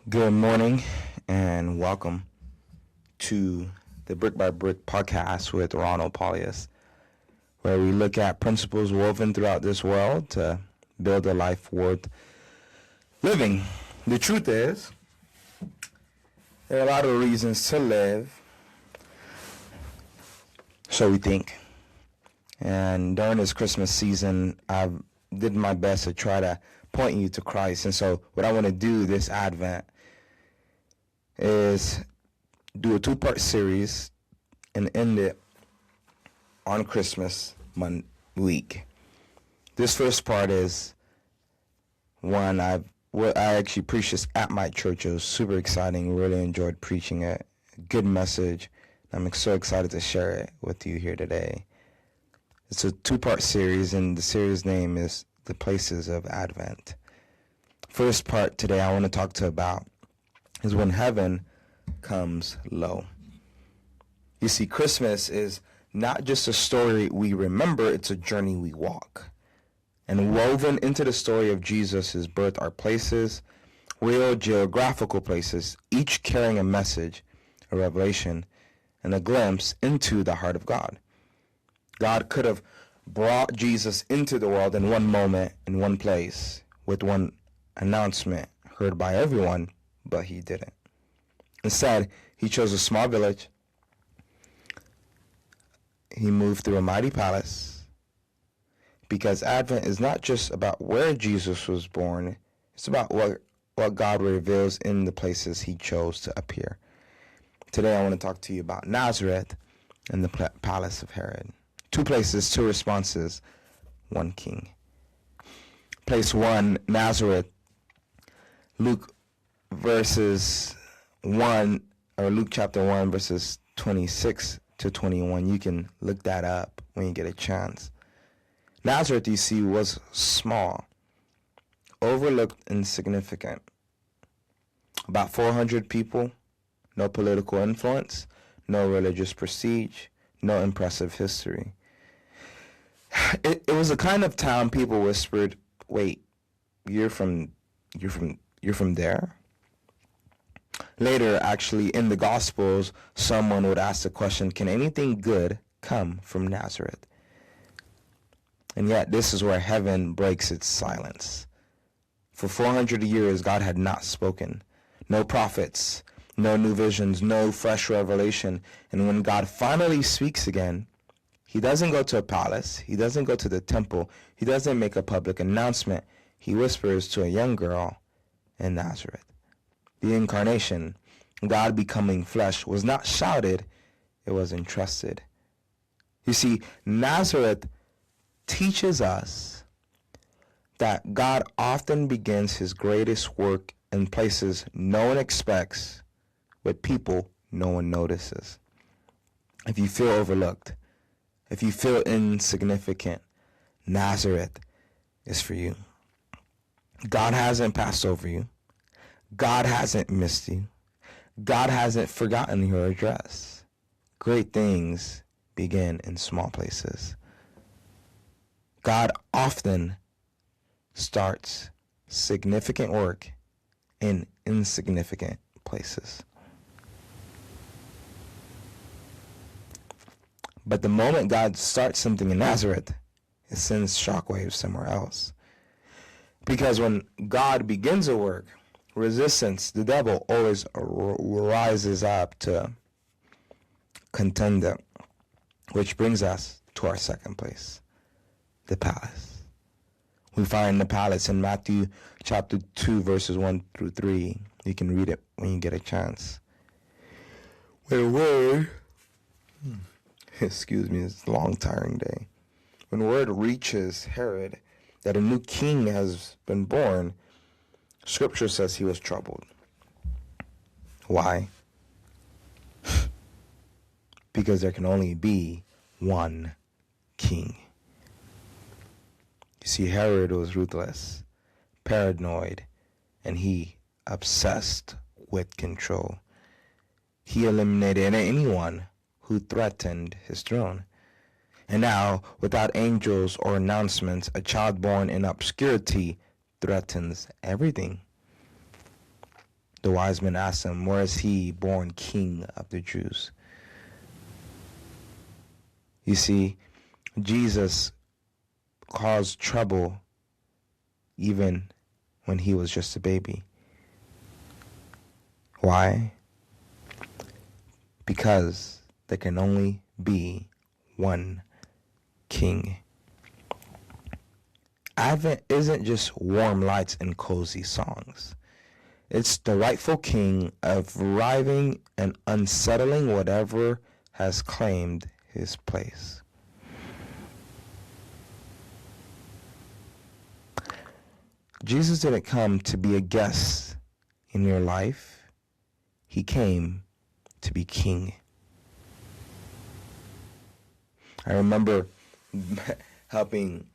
Good morning and welcome to the Brick by Brick podcast with Ronald Pauleus, where we look at principles woven throughout this world to build a life worth living. The truth is, there are a lot of reasons to live, so we think. And during this Christmas season, I did my best to try to point you to Christ. And so what I want to do this Advent is do a two-part series and end it on Christmas week. This first part is one I actually preached this at my church. It was super exciting. Really enjoyed preaching it. Good message. I'm so excited to share it with you here today. It's a two-part series, and the series name is The Places of Advent. First part today I want to talk to about is when heaven comes low. You see, Christmas is not just a story we remember, it's a journey we walk. And woven into the story of Jesus' birth are places, real geographical places, each carrying a message, a revelation, and a glimpse into the heart of God. God could have brought Jesus into the world in one moment, in one place, with one announcement heard by everyone, but he didn't. Instead, he chose a small village. He moved through a mighty palace, because Advent is not just about where Jesus was born, it's about what God reveals in the places he chose to appear. Today I want to talk to you about Nazareth and the palace of Herod. Two places, two responses, one king. Place one, Nazareth. Luke chapter 1 verses 26 to 21. You can look that up when you get a chance. Nazareth, you see, was small, overlooked, insignificant. About 400 people, no political influence, no religious prestige, no impressive history. It was a kind of town people whispered, "Wait, you're from there?" Later, actually, in the Gospels, someone would ask the question, can anything good come from Nazareth? And yet, this is where heaven breaks its silence. For 400 years, God had not spoken. No prophets, no new visions, no fresh revelation. And when God finally speaks again, he doesn't go to a palace. He doesn't go to the temple. He doesn't make a public announcement. He whispers to a young girl in Nazareth. The incarnation, God becoming flesh, was not shouted, it was entrusted. You see, Nazareth teaches us that God often begins his greatest work in places no one expects, with people no one notices. If you feel overlooked, if you feel insignificant, Nazareth is for you. God hasn't passed over you. God hasn't missed you. God hasn't forgotten your address. Great things begin in small places. God often starts significant work in insignificant places. But the moment God starts something in Nazareth, it sends shockwaves somewhere else. Because when God begins a work, resistance, the devil always rises up to contend it, which brings us to our second place, the palace. We find the palace in Matthew chapter 2, verses 1 through 3. You can read it when you get a chance. When word, it's a long, tiring day. When word reaches Herod that a new king has been born, Scripture says he was troubled. Why? Because there can only be one king. You see, Herod was ruthless, paranoid, and he obsessed with control. He eliminated anyone who threatened his throne. And now, without angels or announcements, a child born in obscurity threatens everything. the wise men asked him, "Where is he born King of the Jews?" You see, Jesus caused trouble even when he was just a baby. Why? Because there can only be one king. Advent isn't just warm lights and cozy songs. It's the rightful king arriving and unsettling whatever has claimed his place. Jesus didn't come to be a guest in your life. He came to be king. I remember helping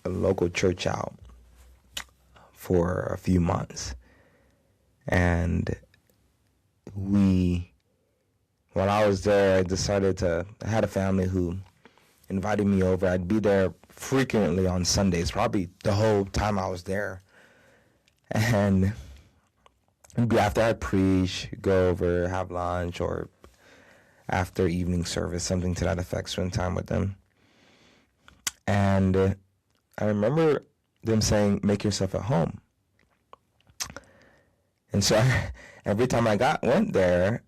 a local church out for a few months. And while I was there, I had a family who invited me over. I'd be there frequently on Sundays, probably the whole time I was there. And it'd be after I preach, go over, have lunch, or after evening service, something to that effect, spend time with them. And I remember them saying, "Make yourself at home." And so every time I went there,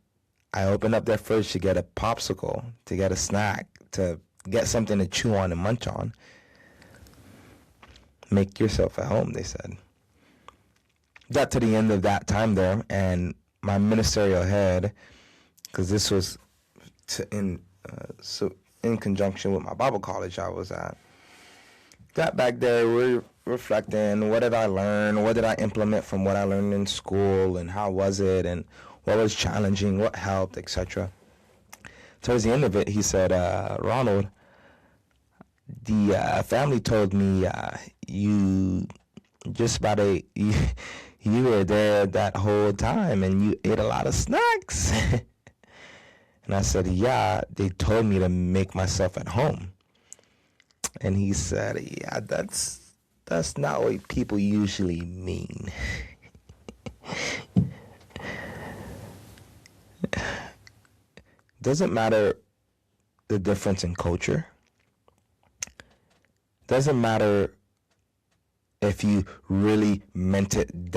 I opened up their fridge to get a popsicle, to get a snack, to get something to chew on and munch on. Make yourself at home, they said. Got to the end of that time there, and my ministerial head, because this was in conjunction with my Bible college I was at, got back there, we're reflecting, what did I learn, what did I implement from what I learned in school, and how was it, and what was challenging, what helped, etc. Towards the end of it, he said, "Ronald, the family told me you were there that whole time and you ate a lot of snacks." And I said, "Yeah, they told me to make myself at home." And he said, "Yeah, that's not what people usually mean." Doesn't matter the difference in culture. Doesn't matter if you really meant it